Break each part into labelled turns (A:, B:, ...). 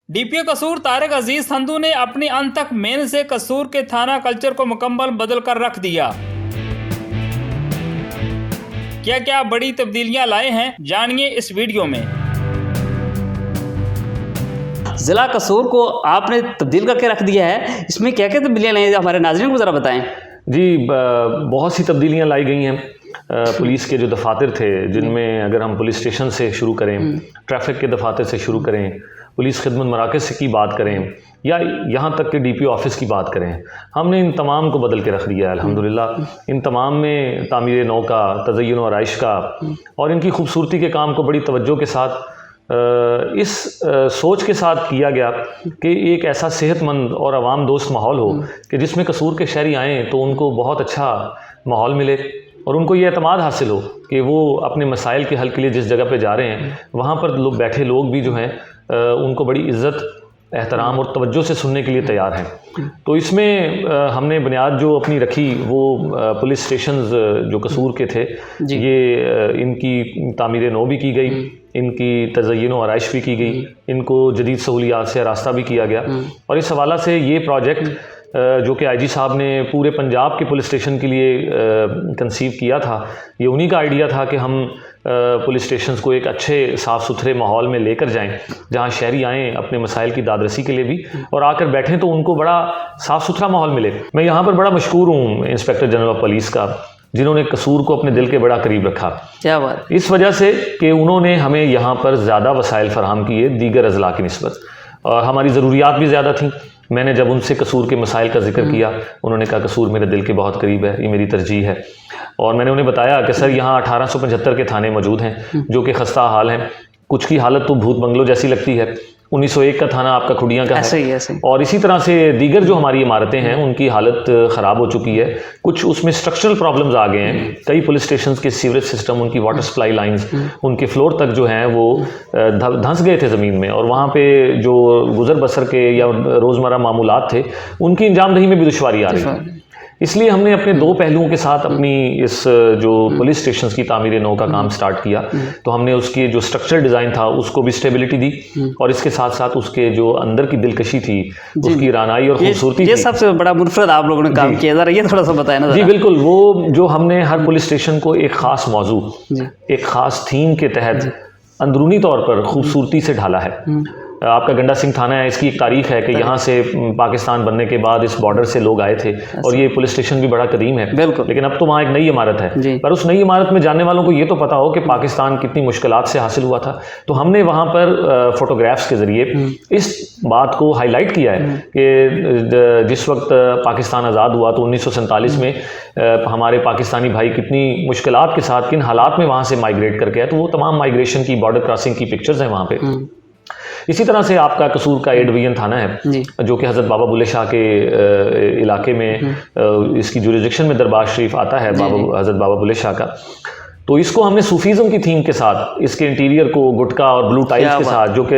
A: DPO कसूर तारिक अजीज संधू ने अपनी अंत तक मेन से कसूर के थाना कल्चर को मुकम्मल बदल कर रख दिया। क्या क्या बड़ी तब्दीलियां लाए हैं, जानिए इस वीडियो में।
B: ज़िला कसूर को आपने तब्दील करके रख दिया है, इसमें क्या क्या तब्दीलियाँ लाई हैं, हमारे नाज़रीन को ज़रा बताएं।
C: जी, बहुत सी तब्दीलियाँ लाई गई हैं। पुलिस के जो दफातर थे, जिनमें अगर हम पुलिस स्टेशन से शुरू करें, ट्रैफिक के दफातर से शुरू करें, पुलिस खिदमत मराकज़ की बात करें, या यहाँ तक कि डीपीओ ऑफिस की बात करें, हमने इन तमाम को बदल के रख दिया है अल्हम्दुलिल्लाह। इन तमाम में तामीर नौ का, तज़य्युन और आइश का और इनकी खूबसूरती के काम को बड़ी तवज्जो के साथ इस सोच के साथ किया गया कि एक ऐसा सेहतमंद और आवाम दोस्त माहौल हो कि जिसमें कसूर के शहरी आएँ तो उनको बहुत अच्छा माहौल मिले और उनको ये एतमाद हासिल हो कि वो अपने मसाइल के हल के लिए जिस जगह पे जा रहे हैं वहाँ पर बैठे लोग भी जो हैं उनको बड़ी इज़्ज़त, एहतराम और तवज्जो से सुनने के लिए तैयार हैं। तो इसमें हमने बुनियाद जो अपनी रखी वो पुलिस स्टेशंस जो कसूर के थे, ये इनकी तामीर नौ भी की गई, इनकी तज़य्युन और आइश भी की गई, इनको जदीद सहूलियात से रास्ता भी किया गया। और इस हवाला से ये प्रोजेक्ट जो कि आईजी साहब ने पूरे पंजाब के पुलिस स्टेशन के लिए कंसीव किया था, ये उन्हीं का आइडिया था कि हम पुलिस स्टेशंस को एक अच्छे साफ़ सुथरे माहौल में लेकर जाएं, जहां शहरी आएँ अपने मसाइल की दादरसी के लिए भी और आकर बैठें तो उनको बड़ा साफ़ सुथरा माहौल मिले। मैं यहाँ पर बड़ा मशकूर हूँ इंस्पेक्टर जनरल ऑफ पुलिस का, जिन्होंने कसूर को अपने दिल के बड़ा करीब रखा।
B: क्या बात,
C: इस वजह से कि उन्होंने हमें यहाँ पर ज़्यादा वसाइल फराहम किए दीगर अज़ला की निस्बत, और हमारी ज़रूरियात भी ज़्यादा थी। मैंने जब उनसे कसूर के मसाइल का जिक्र किया, उन्होंने कहा कसूर मेरे दिल के बहुत करीब है, ये मेरी तरजीह है। और मैंने उन्हें बताया कि सर यहाँ 1875 के थाने मौजूद हैं जो कि खस्ता हाल हैं, कुछ की हालत तो भूत बंगलों जैसी लगती है। 1901 का थाना आपका खुडियाँ का
B: ऐसे ही,
C: है। और इसी तरह से दीगर जो हमारी इमारतें हैं उनकी हालत ख़राब हो चुकी है, कुछ उसमें स्ट्रक्चरल प्रॉब्लम्स आ गए हैं। कई पुलिस स्टेशन के सीवरेज सिस्टम, उनकी वाटर सप्लाई लाइंस, उनके फ्लोर तक जो हैं वो धंस गए थे ज़मीन में, और वहाँ पे जो गुजर बसर के या रोज़मर्रा मामूलात थे उनकी इंजामदही में भी दुश्वारी आ रही है। इसलिए हमने अपने दो पहलुओं के साथ अपनी इस जो पुलिस स्टेशंस की तामीर नौ का काम स्टार्ट किया। तो हमने उसके जो स्ट्रक्चरल डिज़ाइन था उसको भी स्टेबिलिटी दी, और इसके साथ साथ उसके जो अंदर की दिलकशी थी, उसकी रानाई और खूबसूरती,
B: ये सबसे बड़ा मुनफरद आप लोगों ने काम किया, जरा ये थोड़ा सा बताएं ना।
C: जी बिल्कुल, वो जो हमने हर पुलिस स्टेशन को एक ख़ास मौजू, एक ख़ास थीम के तहत अंदरूनी तौर पर खूबसूरती से ढाला है। आपका गंडा सिंह थाना है, इसकी एक तारीख है कि यहाँ से पाकिस्तान बनने के बाद इस बॉर्डर से लोग आए थे, और ये पुलिस स्टेशन भी बड़ा कदीम है बिल्कुल, लेकिन अब तो वहाँ एक नई इमारत है। पर उस नई इमारत में जाने वालों को ये तो पता हो कि पाकिस्तान कितनी मुश्किलात से हासिल हुआ था। तो हमने वहाँ पर फोटोग्राफ्स के ज़रिए इस बात को हाईलाइट किया है कि जिस वक्त पाकिस्तान आज़ाद हुआ तो 1947 में हमारे पाकिस्तानी भाई कितनी मुश्किलात के साथ, किन हालात में वहाँ से माइग्रेट करके आए। तो वो तमाम माइग्रेशन की, बॉर्डर क्रॉसिंग की पिक्चर्स हैं वहाँ पे। इसी तरह से आपका कसूर का ए डिवीजन थाना है जो कि हज़रत बाबा बुल्ले शाह के इलाके में, इसकी जुरिडिक्शन में दरबार शरीफ आता है हज़रत बाबा बुल्ले शाह का। तो इसको हमने सूफीज़म की थीम के साथ, इसके इंटीरियर को गुटका और ब्लू टाइल्स के साथ, जो कि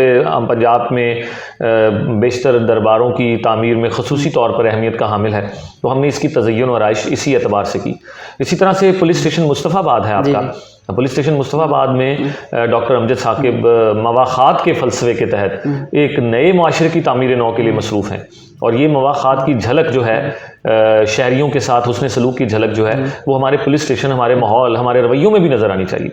C: पंजाब में बेशतर दरबारों की तामीर में ख़ुसूसी तौर पर अहमियत का हामिल है, तो हमने इसकी तज़य्युन और आइश इसी एतबार से की। इसी तरह से पुलिस स्टेशन मुस्तफ़ाबाद है आपका, पुलिस स्टेशन मुस्तफ़ाबाद में डॉक्टर अमजद साकिब मवाख़ात के फ़लसफ़े के तहत एक नए मुआशरे की तामीर नौ के लिए मसरूफ़ हैं, और ये मवाख़ात की झलक जो है, शहरियों के साथ हुस्न सलूक की झलक जो है, वो हमारे पुलिस स्टेशन, हमारे माहौल, हमारे रवैयों में भी नज़र आनी चाहिए।